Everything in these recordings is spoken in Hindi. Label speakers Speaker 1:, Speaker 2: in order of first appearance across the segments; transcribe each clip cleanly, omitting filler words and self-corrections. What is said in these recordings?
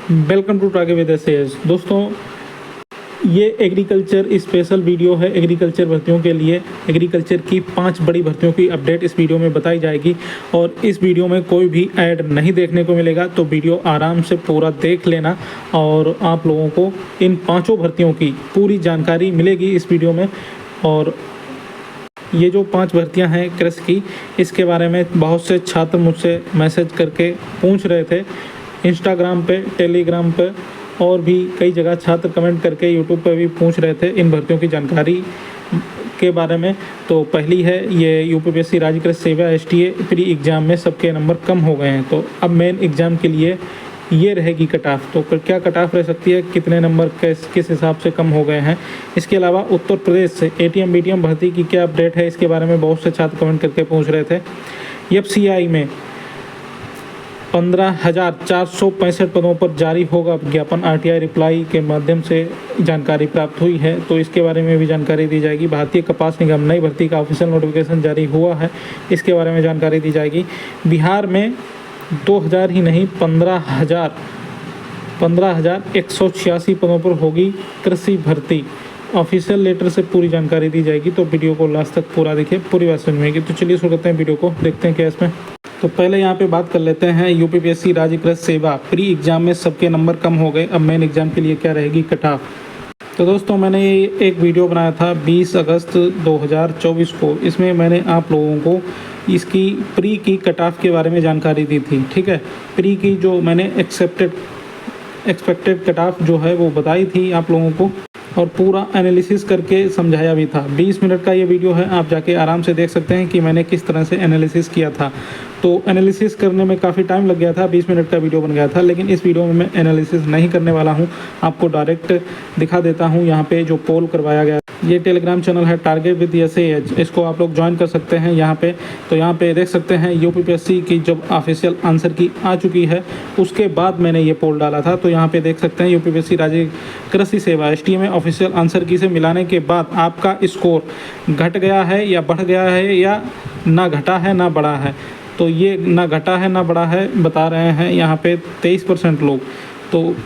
Speaker 1: वेलकम टू टागे विद एसेज। दोस्तों, ये एग्रीकल्चर स्पेशल वीडियो है एग्रीकल्चर भर्तियों के लिए। एग्रीकल्चर की 5 बड़ी भर्तियों की अपडेट इस वीडियो में बताई जाएगी और इस वीडियो में कोई भी ऐड नहीं देखने को मिलेगा, तो वीडियो आराम से पूरा देख लेना और आप लोगों को इन 5 भर्तियों की पूरी जानकारी मिलेगी इस वीडियो में। और ये जो 5 भर्तियां हैं कृषि की, इसके बारे में बहुत से छात्र मुझसे मैसेज करके पूछ रहे थे, इंस्टाग्राम पे, टेलीग्राम पे और भी कई जगह छात्र कमेंट करके यूट्यूब पे भी पूछ रहे थे इन भर्तियों की जानकारी के बारे में। तो पहली है ये यूपीपीएससी राज्य कृषि सेवा एसटीए प्री एग्ज़ाम में सबके नंबर कम हो गए हैं, तो अब मेन एग्ज़ाम के लिए ये रहेगी कट ऑफ। तो क्या कट ऑफ रह सकती है, कितने नंबर किस हिसाब से कम हो गए हैं। इसके अलावा उत्तर प्रदेश से एटीएम बीटीएम भर्ती की क्या अपडेट है, इसके बारे में बहुत से छात्र कमेंट करके पूछ रहे थे। एफसीआई में 15,465 पदों पर जारी होगा विज्ञापन, आरटीआई रिप्लाई के माध्यम से जानकारी प्राप्त हुई है, तो इसके बारे में भी जानकारी दी जाएगी। भारतीय कपास निगम नई भर्ती का ऑफिशियल नोटिफिकेशन जारी हुआ है, इसके बारे में जानकारी दी जाएगी। बिहार में 2,000 ही नहीं 15,186 पदों पर होगी कृषि भर्ती। ऑफिशियल लेटर से पूरी जानकारी दी जाएगी, तो वीडियो को लास्ट तक पूरा देखिए, पूरी बात समझ में आएगी। तो चलिए शुरू करते हैं वीडियो को, देखते हैं क्या इसमें। तो पहले यहाँ पे बात कर लेते हैं यूपीपीएससी राज्य कृषि सेवा प्री एग्जाम में सबके नंबर कम हो गए, अब मेन एग्जाम के लिए क्या रहेगी कट ऑफ। तो दोस्तों, मैंने एक वीडियो बनाया था 20 अगस्त 2024 को, इसमें मैंने आप लोगों को इसकी प्री की कट ऑफ के बारे में जानकारी दी थी। ठीक है, प्री की जो मैंने एक्सपेक्टेड कट ऑफ जो है वो बताई थी आप लोगों को और पूरा एनालिसिस करके समझाया भी था। 20 मिनट का ये वीडियो है, आप जाके आराम से देख सकते हैं कि मैंने किस तरह से एनालिसिस किया था। तो एनालिसिस करने में काफ़ी टाइम लग गया था, 20 मिनट का वीडियो बन गया था, लेकिन इस वीडियो में मैं एनालिसिस नहीं करने वाला हूं, आपको डायरेक्ट दिखा देता हूं। यहाँ पे जो पोल करवाया गया, ये टेलीग्राम चैनल है टारगेट विद एसेज, इसको आप लोग ज्वाइन कर सकते हैं यहाँ पे। तो यहाँ पे देख सकते हैं यूपीपीएससी की जब ऑफिशियल आंसर की आ चुकी है, उसके बाद मैंने ये पोल डाला था। तो यहाँ पे देख सकते हैं यूपीपीएससी राज्य कृषि सेवा एसटीए में ऑफिशियल आंसर की से मिलाने के बाद आपका स्कोर घट गया है या बढ़ गया है, या ना घटा है ना बढ़ा है। तो ये ना घटा है ना बढ़ा है बता रहे हैं यहाँ पे 23% लोग। तो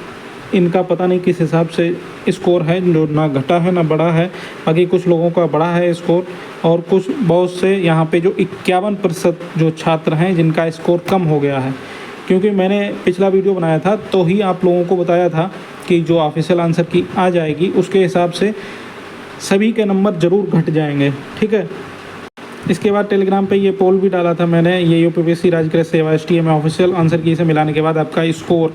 Speaker 1: इनका पता नहीं किस हिसाब से स्कोर है, जो ना घटा है ना बढ़ा है। बाकी कुछ लोगों का बढ़ा है स्कोर और कुछ बहुत से यहाँ पे जो 51% जो छात्र हैं जिनका स्कोर कम हो गया है। क्योंकि मैंने पिछला वीडियो बनाया था तो ही आप लोगों को बताया था कि जो ऑफिशियल आंसर की आ जाएगी उसके हिसाब से सभी के नंबर ज़रूर घट जाएंगे। ठीक है, इसके बाद टेलीग्राम पे ये पोल भी डाला था मैंने, ये यूपीपीएससी राज्य कृषि सेवा एसटीए में ऑफिशियल आंसर की से मिलाने के बाद आपका स्कोर।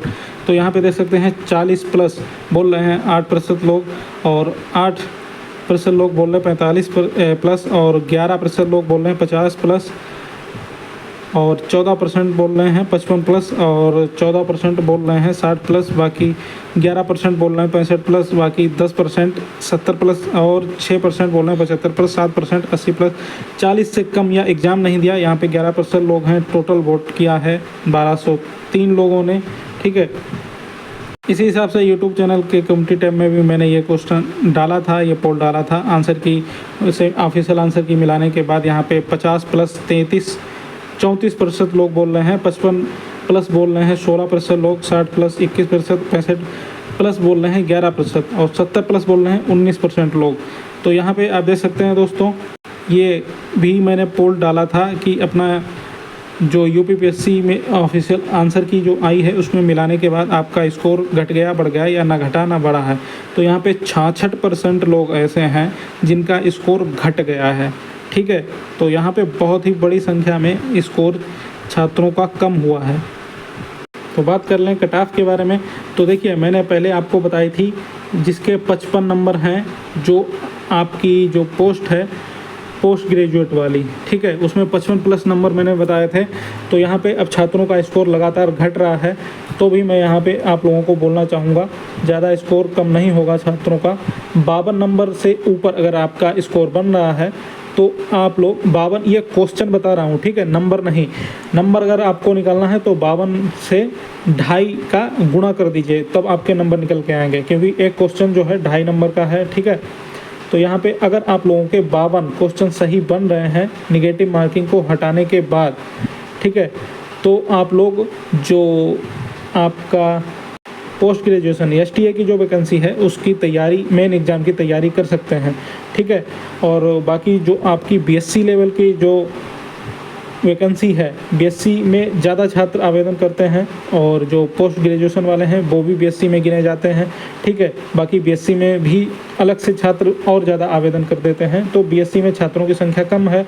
Speaker 1: तो यहाँ पे देख सकते हैं 40 प्लस बोल रहे हैं 8% लोग, और 8% लोग बोल रहे हैं 45 प्लस, और 11% लोग बोल रहे हैं 50 प्लस, और 14% बोल रहे हैं 55 प्लस, और 14% बोल रहे हैं 60 प्लस, बाकी 11% बोल रहे हैं 65 प्लस, बाकी 10% 70 प्लस, और 6% बोल रहे हैं 75 प्लस, 7% 80 प्लस। 40 से कम या एग्ज़ाम नहीं दिया, यहाँ पे 11% लोग हैं। टोटल वोट किया है 1203 लोगों ने। ठीक है, इसी हिसाब से यूट्यूब चैनल के कम्युनिटी टैब में भी मैंने ये क्वेश्चन डाला था, ये पोल डाला था आंसर की से ऑफिशियल आंसर की मिलाने के बाद। यहाँ पे 50 प्लस 34% लोग बोल रहे हैं, 55 प्लस बोल रहे हैं 16% लोग, 60 प्लस 21%, 65 प्लस बोल रहे हैं 11%, और 70 प्लस बोल रहे हैं 19% लोग। तो यहाँ पे आप देख सकते हैं दोस्तों, ये भी मैंने पोल डाला था कि अपना जो यूपीपीएससी में ऑफिशियल आंसर की जो आई है उसमें मिलाने के बाद आपका स्कोर घट गया, बढ़ गया, या ना घटा ना बढ़ा है। तो यहाँ पे 66% लोग ऐसे हैं जिनका स्कोर घट गया है। ठीक है, तो यहाँ पे बहुत ही बड़ी संख्या में स्कोर छात्रों का कम हुआ है। तो बात कर लें कट ऑफ के बारे में। तो देखिए, मैंने पहले आपको बताई थी जिसके 55 नंबर हैं, जो आपकी जो पोस्ट है पोस्ट ग्रेजुएट वाली, ठीक है, उसमें 55 प्लस नंबर मैंने बताए थे। तो यहाँ पे अब छात्रों का स्कोर लगातार घट रहा है, तो भी मैं यहाँ पे आप लोगों को बोलना चाहूँगा ज़्यादा स्कोर कम नहीं होगा छात्रों का। 52 नंबर से ऊपर अगर आपका स्कोर बन रहा है तो आप लोग 52, ये क्वेश्चन बता रहा हूँ, ठीक है, नंबर नहीं। नंबर अगर आपको निकालना है तो 52 से 2.5 का गुणा कर दीजिए, तब आपके नंबर निकल के आएंगे, क्योंकि एक क्वेश्चन जो है 2.5 नंबर का है। ठीक है, तो यहाँ पे अगर आप लोगों के 52 क्वेश्चन सही बन रहे हैं निगेटिव मार्किंग को हटाने के बाद, ठीक है, तो आप लोग जो आपका पोस्ट ग्रेजुएशन एसटीए की जो वैकेंसी है उसकी तैयारी, मेन एग्ज़ाम की तैयारी कर सकते हैं, ठीक है। और बाकी जो आपकी बीएससी लेवल की जो वैकेंसी है, बीएससी में ज़्यादा छात्र आवेदन करते हैं और जो पोस्ट ग्रेजुएशन वाले हैं वो भी बीएससी में गिने जाते हैं, ठीक है। बाकी बीएससी में भी अलग से छात्र और ज़्यादा आवेदन कर देते हैं, तो बीएससी में छात्रों की संख्या कम है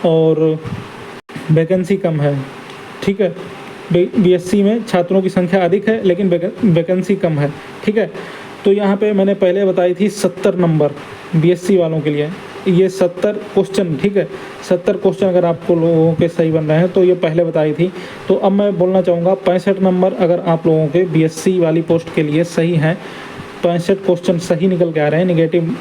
Speaker 1: और वैकेंसी कम है, ठीक है। बीएससी में छात्रों की संख्या अधिक है लेकिन वैकेंसी कम है, ठीक है। तो यहाँ पे मैंने पहले बताई थी 70 नंबर बीएससी वालों के लिए, ये 70 क्वेश्चन, ठीक है। 70 क्वेश्चन अगर आपको लोगों के सही बन रहे हैं तो ये पहले बताई थी। तो अब मैं बोलना चाहूँगा 65 नंबर अगर आप लोगों के बीएससी वाली पोस्ट के लिए सही हैं, 65 क्वेश्चन सही निकल के आ रहे हैं निगेटिव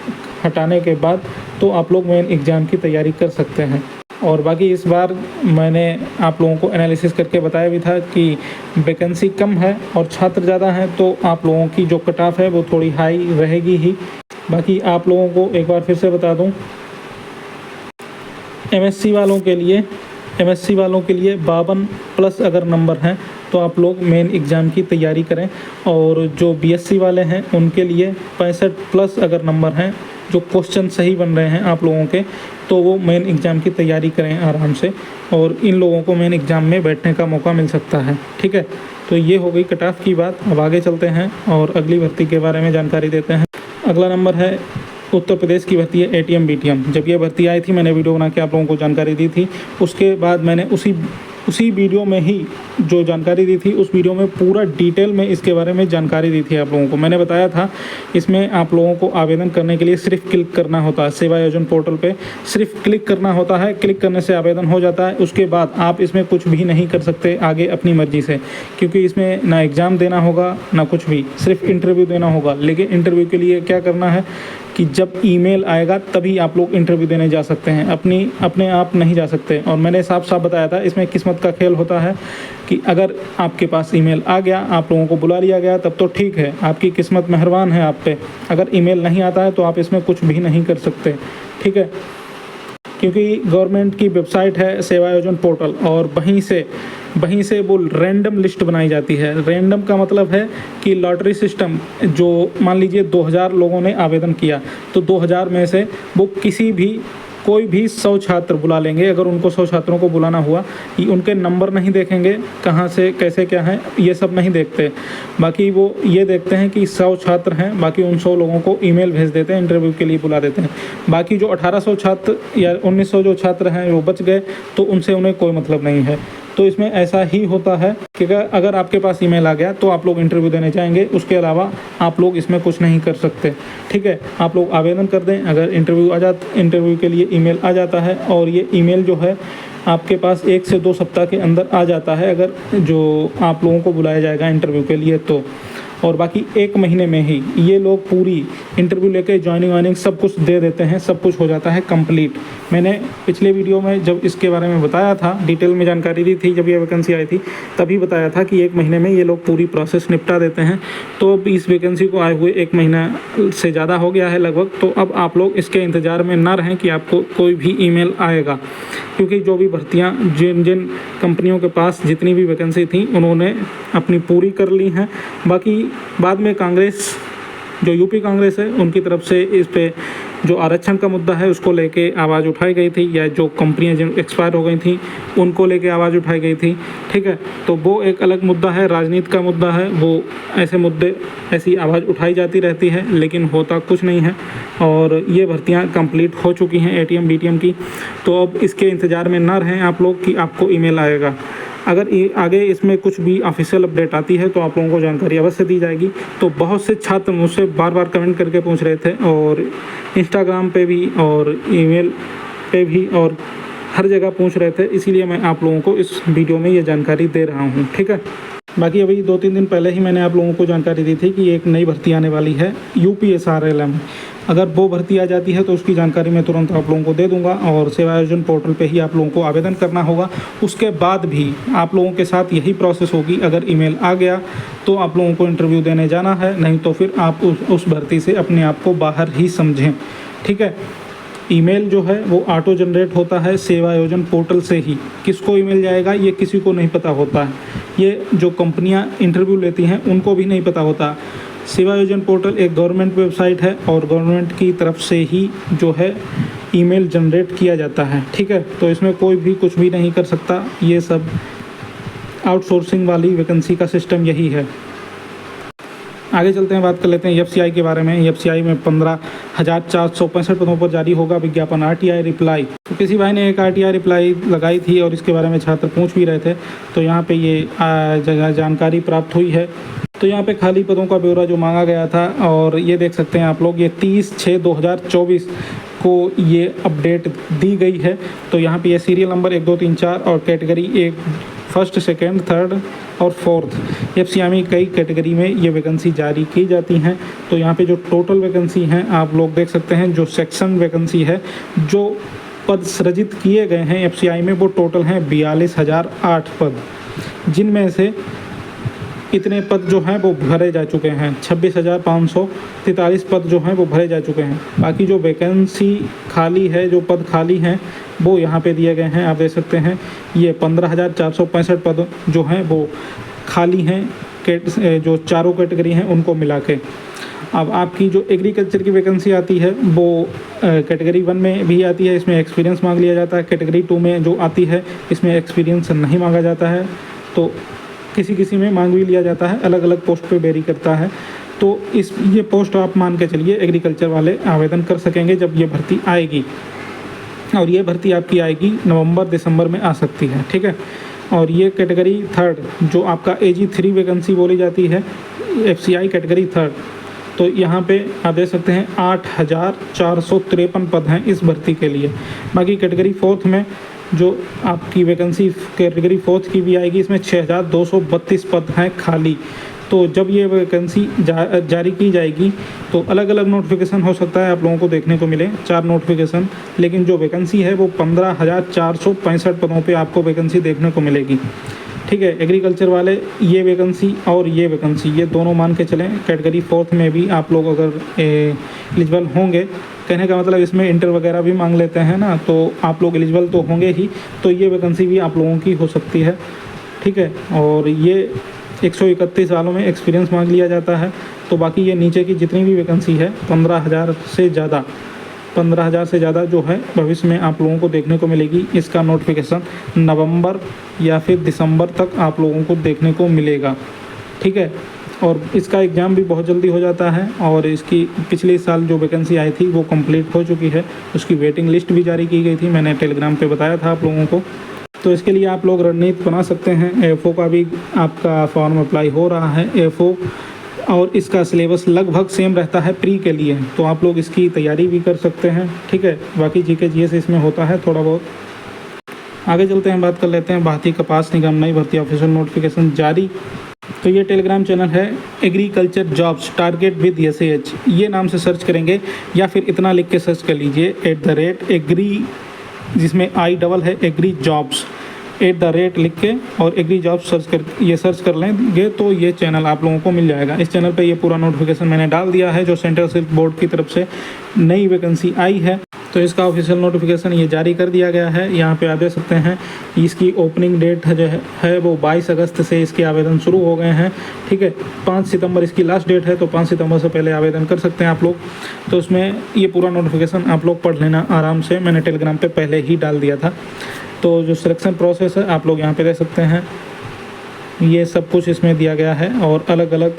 Speaker 1: हटाने के बाद, तो आप लोग मेन एग्ज़ाम की तैयारी कर सकते हैं। और बाकी इस बार मैंने आप लोगों को एनालिसिस करके बताया भी था कि वैकेंसी कम है और छात्र ज़्यादा हैं, तो आप लोगों की जो कट ऑफ है वो थोड़ी हाई रहेगी ही। बाकी आप लोगों को एक बार फिर से बता दूं, एमएससी वालों के लिए 52 प्लस अगर नंबर हैं तो आप लोग मेन एग्ज़ाम की तैयारी करें, और जो बीएससी वाले हैं उनके लिए 65 प्लस अगर नंबर हैं, जो क्वेश्चन सही बन रहे हैं आप लोगों के, तो वो मेन एग्ज़ाम की तैयारी करें आराम से, और इन लोगों को मेन एग्ज़ाम में बैठने का मौका मिल सकता है, ठीक है। तो ये हो गई कट ऑफ की बात। अब आगे चलते हैं और अगली भर्ती के बारे में जानकारी देते हैं। अगला नंबर है उत्तर प्रदेश की भर्ती है एटीएम बीटीएम। जब ये भर्ती आई थी मैंने वीडियो बना के आप लोगों को जानकारी दी थी, उसके बाद मैंने उसी वीडियो में ही जो जानकारी दी थी उस वीडियो में पूरा डिटेल में इसके बारे में जानकारी दी थी आप लोगों को। मैंने बताया था इसमें आप लोगों को आवेदन करने के लिए सिर्फ क्लिक करना होता है, सेवा योजना पोर्टल पे सिर्फ क्लिक करना होता है, क्लिक करने से आवेदन हो जाता है। उसके बाद आप इसमें कुछ भी नहीं कर सकते आगे अपनी मर्जी से, क्योंकि इसमें ना एग्ज़ाम देना होगा ना कुछ भी, सिर्फ इंटरव्यू देना होगा। लेकिन इंटरव्यू के लिए क्या करना है कि जब ईमेल आएगा तभी आप लोग इंटरव्यू देने जा सकते हैं, अपने आप नहीं जा सकते। और मैंने साफ साफ बताया था इसमें किस्मत का खेल होता है कि अगर आपके पास ईमेल आ गया, आप लोगों को बुला लिया गया, तब तो ठीक है, आपकी किस्मत मेहरबान है आप पे। अगर ईमेल नहीं आता है तो आप इसमें कुछ भी नहीं कर सकते, ठीक है। क्योंकि गवर्नमेंट की वेबसाइट है सेवा योजना पोर्टल, और वहीं से वो रैंडम लिस्ट बनाई जाती है। रैंडम का मतलब है कि लॉटरी सिस्टम, जो मान लीजिए 2000 लोगों ने आवेदन किया, तो 2000 में से वो कोई भी 100 छात्र बुला लेंगे। अगर उनको 100 छात्रों को बुलाना हुआ, उनके नंबर नहीं देखेंगे, कहाँ से कैसे क्या है ये सब नहीं देखते। बाकी वो ये देखते हैं कि 100 छात्र हैं, बाकी उन 100 लोगों को ईमेल भेज देते हैं, इंटरव्यू के लिए बुला देते हैं। बाकी जो 1800 छात्र या 1900 जो छात्र हैं वो बच गए, तो उनसे उन्हें कोई मतलब नहीं है। तो इसमें ऐसा ही होता है कि अगर आपके पास ईमेल आ गया तो आप लोग इंटरव्यू देने जाएंगे, उसके अलावा आप लोग इसमें कुछ नहीं कर सकते, ठीक है। आप लोग आवेदन कर दें, अगर इंटरव्यू के लिए ईमेल आ जाता है, और ये ईमेल जो है आपके पास 1 से 2 सप्ताह के अंदर आ जाता है, अगर जो आप लोगों को बुलाया जाएगा इंटरव्यू के लिए तो। और बाकी 1 महीने में ही ये लोग पूरी इंटरव्यू लेके ज्वाइनिंग वाइनिंग सब कुछ दे देते हैं, सब कुछ हो जाता है कंप्लीट। मैंने पिछले वीडियो में जब इसके बारे में बताया था, डिटेल में जानकारी दी थी, जब ये वैकेंसी आई थी तभी बताया था कि 1 महीने में ये लोग पूरी प्रोसेस निपटा देते हैं। तो अब इस वैकेंसी को आए हुए 1 महीना से ज़्यादा हो गया है लगभग, तो अब आप लोग इसके इंतज़ार में ना रहें कि आपको कोई भी ईमेल आएगा, क्योंकि जो भी भर्तियाँ जिन कंपनियों के पास जितनी भी वैकेंसी थी उन्होंने अपनी पूरी कर ली हैं। बाकी बाद में कांग्रेस, जो यूपी कांग्रेस है, उनकी तरफ से इस पे जो आरक्षण का मुद्दा है उसको लेके आवाज़ उठाई गई थी, या जो कंपनियां जिन एक्सपायर हो गई थी उनको लेके आवाज़ उठाई गई थी, ठीक है। तो वो एक अलग मुद्दा है, राजनीति का मुद्दा है, वो ऐसे मुद्दे, ऐसी आवाज़ उठाई जाती रहती है लेकिन होता कुछ नहीं है। और ये भर्तियां कंप्लीट हो चुकी हैं एटीएम बीटीएम की, तो अब इसके इंतज़ार में ना रहें आप लोग कि आपको ईमेल आएगा। अगर आगे इसमें कुछ भी ऑफिशियल अपडेट आती है तो आप लोगों को जानकारी अवश्य दी जाएगी। तो बहुत से छात्र मुझसे बार बार कमेंट करके पूछ रहे थे, और इंस्टाग्राम पे भी और ईमेल पे भी और हर जगह पूछ रहे थे, इसीलिए मैं आप लोगों को इस वीडियो में ये जानकारी दे रहा हूँ, ठीक है। बाकी अभी 2-3 दिन पहले ही मैंने आप लोगों को जानकारी दी थी कि एक नई भर्ती आने वाली है यूपीएसआरएलएम। अगर वो भर्ती आ जाती है तो उसकी जानकारी मैं तुरंत आप लोगों को दे दूंगा, और सेवा योजना पोर्टल पे ही आप लोगों को आवेदन करना होगा। उसके बाद भी आप लोगों के साथ यही प्रोसेस होगी, अगर ईमेल आ गया तो आप लोगों को इंटरव्यू देने जाना है, नहीं तो फिर आप उस भर्ती से अपने आप को बाहर ही समझें, ठीक है। ईमेल जो है वो ऑटो जनरेट होता है सेवायोजन पोर्टल से ही। किसको ईमेल जाएगा ये किसी को नहीं पता होता है, ये जो कंपनियां इंटरव्यू लेती हैं उनको भी नहीं पता होता। सेवायोजन पोर्टल एक गवर्नमेंट वेबसाइट है और गवर्नमेंट की तरफ से ही जो है ईमेल जनरेट किया जाता है, ठीक है। तो इसमें कोई भी कुछ भी नहीं कर सकता, ये सब आउटसोर्सिंग वाली वैकेंसी का सिस्टम यही है। आगे चलते हैं, बात कर लेते हैं एफसीआई के बारे में। एफसीआई में 15,465 पदों पर जारी होगा विज्ञापन। आरटीआई रिप्लाई, तो किसी भाई ने एक आरटीआई रिप्लाई लगाई थी और इसके बारे में छात्र पूछ भी रहे थे, तो यहाँ पे ये जगह जानकारी प्राप्त हुई है। तो यहाँ पे खाली पदों का ब्यौरा जो मांगा गया था, और ये देख सकते हैं आप लोग, ये 30/6/2024 को ये अपडेट दी गई है। तो यहाँ पे ये सीरियल नंबर 1 2 3 4 और कैटेगरी 1 फर्स्ट, सेकेंड, थर्ड और फोर्थ एफसीआई में कई कैटेगरी में ये वैकेंसी जारी की जाती हैं। तो यहाँ पे जो टोटल वैकेंसी हैं आप लोग देख सकते हैं, जो सेक्शन वैकेंसी है, जो पद सृजित किए गए हैं एफसीआई में वो टोटल हैं 42,008 पद, जिनमें से इतने पद जो हैं वो भरे जा चुके हैं। 26,543 पद जो हैं वो भरे जा चुके हैं। बाकी जो वैकेंसी खाली है, जो पद खाली हैं वो यहाँ पे दिए गए हैं, आप देख सकते हैं। ये 15,465 पद जो हैं वो खाली हैं, जो चारों कैटेगरी हैं उनको मिला के। अब आपकी जो एग्रीकल्चर की वैकेंसी आती है वो कैटेगरी 1 में भी आती है, इसमें एक्सपीरियंस मांग लिया जाता है। कैटेगरी 2 में जो आती है इसमें एक्सपीरियंस नहीं मांगा जाता है, तो किसी किसी में मांग भी लिया जाता है, अलग अलग पोस्ट पे वेरी करता है। तो ये पोस्ट आप मान के चलिए एग्रीकल्चर वाले आवेदन कर सकेंगे जब ये भर्ती आएगी, और ये भर्ती आपकी आएगी नवंबर-दिसंबर में आ सकती है, ठीक है। और ये कैटेगरी 3 जो आपका AG3 वैकेंसी बोली जाती है, एफसीआई कैटेगरी 3, तो यहाँ पे आप देख सकते हैं 8,453 पद हैं इस भर्ती के लिए। बाकी कैटेगरी 4 में जो आपकी वैकेंसी कैटेगरी 4 की भी आएगी, इसमें 6,232 पद हैं खाली। तो जब ये वैकेंसी जारी की जाएगी तो अलग अलग नोटिफिकेशन हो सकता है आप लोगों को देखने को मिले, 4 नोटिफिकेशन, लेकिन जो वैकेंसी है वो 15,465 पदों पे आपको वैकेंसी देखने को मिलेगी, ठीक है। एग्रीकल्चर वाले ये वैकेंसी और ये वैकेंसी ये दोनों मान के चलें। कैटेगरी 4 में भी आप लोग अगर एलिजिबल होंगे, कहने का मतलब इसमें इंटर वगैरह भी मांग लेते हैं ना, तो आप लोग एलिजिबल तो होंगे ही, तो ये वैकेंसी भी आप लोगों की हो सकती है, ठीक है। और ये 131 सालों में एक्सपीरियंस मांग लिया जाता है। तो बाकी ये नीचे की जितनी भी वैकेंसी है 15,000 से ज़्यादा जो है भविष्य में आप लोगों को देखने को मिलेगी। इसका नोटिफिकेशन नवंबर या फिर दिसंबर तक आप लोगों को देखने को मिलेगा, ठीक है। और इसका एग्ज़ाम भी बहुत जल्दी हो जाता है, और इसकी पिछले साल जो वैकेंसी आई थी वो कंप्लीट हो चुकी है। उसकी वेटिंग लिस्ट भी जारी की गई थी, मैंने टेलीग्राम पे बताया था आप लोगों को। तो इसके लिए आप लोग रणनीति बना सकते हैं। AFO का भी आपका फॉर्म अप्लाई हो रहा है, AFO, और इसका सिलेबस लगभग सेम रहता है प्री के लिए, तो आप लोग इसकी तैयारी भी कर सकते हैं, ठीक है। बाकी GK GS इसमें होता है थोड़ा बहुत। आगे चलते हैं, बात कर लेते हैं भारतीय कपास निगम नई भर्ती ऑफिशियल नोटिफिकेशन जारी। तो ये टेलीग्राम चैनल है agriculture jobs target with SAH, ये नाम से सर्च करेंगे या फिर इतना लिख के सर्च कर लीजिए @एग्री, जिसमें I डबल है, एग्री जॉब्स @ लिख के और एग्री जॉब सर्च कर लेंगे तो ये चैनल आप लोगों को मिल जाएगा। इस चैनल पे ये पूरा नोटिफिकेशन मैंने डाल दिया है, जो सेंट्रल सिल्क बोर्ड की तरफ से नई वैकेंसी आई है, तो इसका ऑफिशियल नोटिफिकेशन ये जारी कर दिया गया है। यहाँ पे आप देख सकते हैं इसकी ओपनिंग डेट जो है वो 22 अगस्त से इसके आवेदन शुरू हो गए हैं, ठीक है। 5 सितंबर इसकी लास्ट डेट है, तो 5 सितंबर से पहले आवेदन कर सकते हैं आप लोग। तो उसमें ये पूरा नोटिफिकेशन आप लोग पढ़ लेना आराम से, मैंने टेलीग्राम पे पहले ही डाल दिया था। तो जो सिलेक्शन प्रोसेस है आप लोग यहाँ पे देख सकते हैं, ये सब कुछ इसमें दिया गया है, और अलग अलग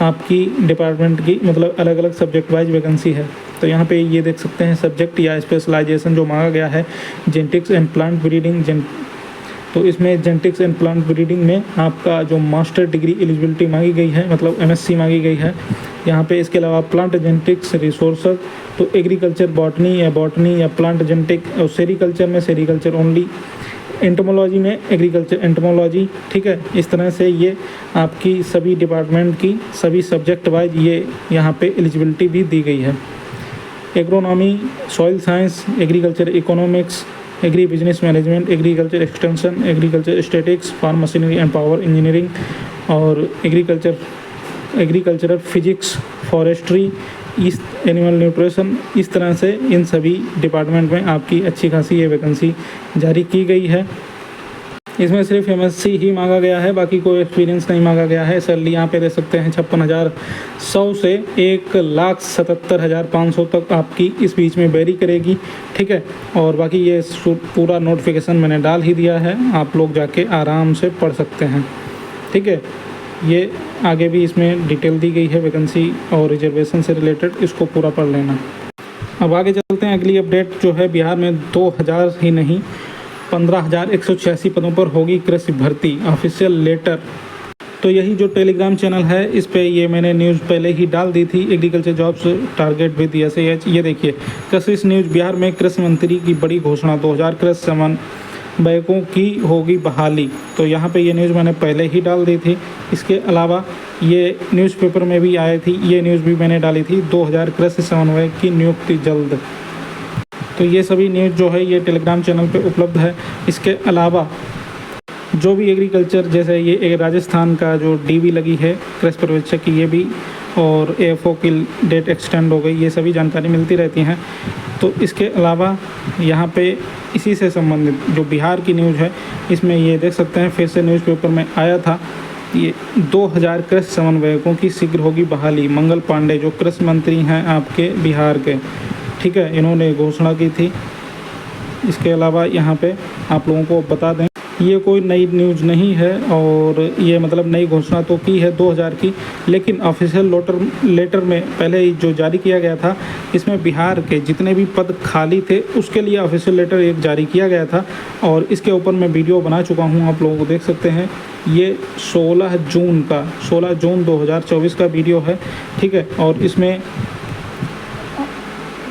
Speaker 1: आपकी डिपार्टमेंट की मतलब अलग अलग सब्जेक्ट वाइज वैकेंसी है। तो यहाँ पे ये देख सकते हैं सब्जेक्ट या स्पेशलाइजेशन जो मांगा गया है, जेनेटिक्स एंड प्लांट ब्रीडिंग, तो इसमें जेनेटिक्स एंड प्लांट ब्रीडिंग में आपका जो मास्टर डिग्री एलिजिबिलिटी मांगी गई है, मतलब MSc मांगी गई है यहाँ पे। इसके अलावा प्लांट जेनेटिक्स रिसोर्सेज, तो एग्रीकल्चर बॉटनी या प्लांट जेनेटिक, और सेरीकल्चर में सेरीकल्चर ओनली, एंटोमोलॉजी में एग्रीकल्चर एंटोमोलॉजी, ठीक है। इस तरह से ये आपकी सभी डिपार्टमेंट की सभी सब्जेक्ट वाइज ये यहाँ पे एलिजिबिलिटी भी दी गई है। Agronomy, soil science, agriculture economics, agri business management, agriculture extension, agriculture statics, farm machinery and power engineering, और एग्रीकल्चरल फिजिक्स, फॉरेस्ट्री, इस एनिमल न्यूट्रिशन, इस तरह से इन सभी डिपार्टमेंट में आपकी अच्छी खासी ये वैकेंसी जारी की गई है। इसमें सिर्फ एमएससी ही मांगा गया है, बाकी कोई एक्सपीरियंस नहीं मांगा गया है। सैलरी यहाँ पे दे सकते हैं 56,100 से 1,77,500 तक आपकी इस बीच में वेरी करेगी, ठीक है। और बाकी ये पूरा नोटिफिकेशन मैंने डाल ही दिया है, आप लोग जाके आराम से पढ़ सकते हैं, ठीक है। ये आगे भी इसमें डिटेल दी गई है वैकेंसी और रिजर्वेशन से रिलेटेड, इसको पूरा पढ़ लेना। अब आगे चलते हैं। अगली अपडेट जो है, बिहार में 2000 ही नहीं 15,186 पदों पर होगी कृषि भर्ती, ऑफिशियल लेटर। तो यही जो टेलीग्राम चैनल है, इस पे ये मैंने न्यूज़ पहले ही डाल दी थी, agriculture jobs target with SAH। ये देखिए, कृषि न्यूज़, बिहार में कृषि मंत्री की बड़ी घोषणा, 2000 कृषि समन्वयकों की होगी बहाली। तो यहाँ पे ये न्यूज़ मैंने पहले ही डाल दी थी। इसके अलावा ये न्यूज़पेपर में भी आई थी, ये न्यूज़ भी मैंने डाली थी, 2000 कृषि समन्वयक की नियुक्ति जल्द। तो ये सभी न्यूज़ जो है ये टेलीग्राम चैनल पे उपलब्ध है। इसके अलावा जो भी एग्रीकल्चर, जैसे ये राजस्थान का जो DB लगी है कृषि पर्यवेक्षक की, ये भी, और AFO की डेट एक्सटेंड हो गई, ये सभी जानकारी मिलती रहती हैं। तो इसके अलावा यहाँ पे इसी से संबंधित जो बिहार की न्यूज़ है, इसमें ये देख सकते हैं, फिर से न्यूज़पेपर में आया था, ये 2000 कृषि समन्वयकों की शीघ्र होगी बहाली। मंगल पांडे जो कृषि मंत्री हैं आपके बिहार के, ठीक है, इन्होंने घोषणा की थी। इसके अलावा यहाँ पे आप लोगों को बता दें, ये कोई नई न्यूज़ नहीं है, और ये मतलब नई घोषणा तो की है 2000 की, लेकिन ऑफिशियल लेटर में पहले ही जो जारी किया गया था, इसमें बिहार के जितने भी पद खाली थे उसके लिए ऑफिशियल लेटर एक जारी किया गया था। और इसके ऊपर मैं वीडियो बना चुका हूँ, आप लोगों को देख सकते हैं। ये 16 जून 2024 का वीडियो है, ठीक है। और इसमें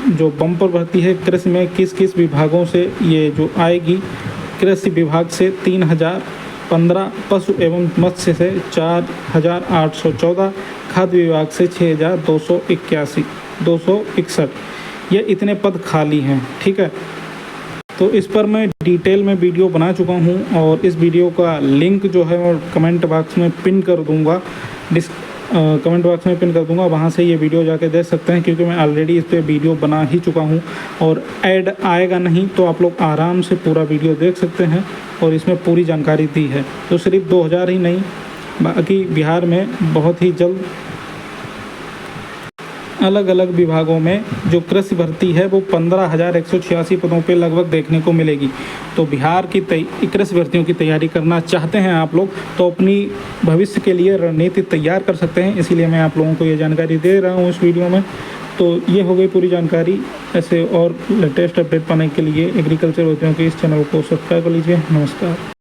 Speaker 1: जो बम्पर भर्ती है कृषि में, किस किस विभागों से ये जो आएगी, कृषि विभाग से 3015, पशु एवं मत्स्य से 4814, खाद्य विभाग से 6261, ये इतने पद खाली हैं, ठीक है। तो इस पर मैं डिटेल में वीडियो बना चुका हूं, और इस वीडियो का लिंक जो है वो कमेंट बॉक्स में पिन कर दूंगा, वहाँ से ये वीडियो जाके देख सकते हैं, क्योंकि मैं ऑलरेडी इस पर वीडियो बना ही चुका हूँ। और ऐड आएगा नहीं, तो आप लोग आराम से पूरा वीडियो देख सकते हैं, और इसमें पूरी जानकारी दी है। तो सिर्फ 2000 ही नहीं, बाकी बिहार में बहुत ही जल्द अलग अलग विभागों में जो कृषि भर्ती है वो 15,186 पदों पे लगभग देखने को मिलेगी। तो बिहार की कृषि भर्तियों की तैयारी करना चाहते हैं आप लोग, तो अपनी भविष्य के लिए रणनीति तैयार कर सकते हैं। इसीलिए मैं आप लोगों को ये जानकारी दे रहा हूँ इस वीडियो में। तो ये हो गई पूरी जानकारी। ऐसे और लेटेस्ट अपडेट पाने के लिए एग्रीकल्चर भर्तियों के इस चैनल को सब्सक्राइब कर लीजिए। नमस्कार।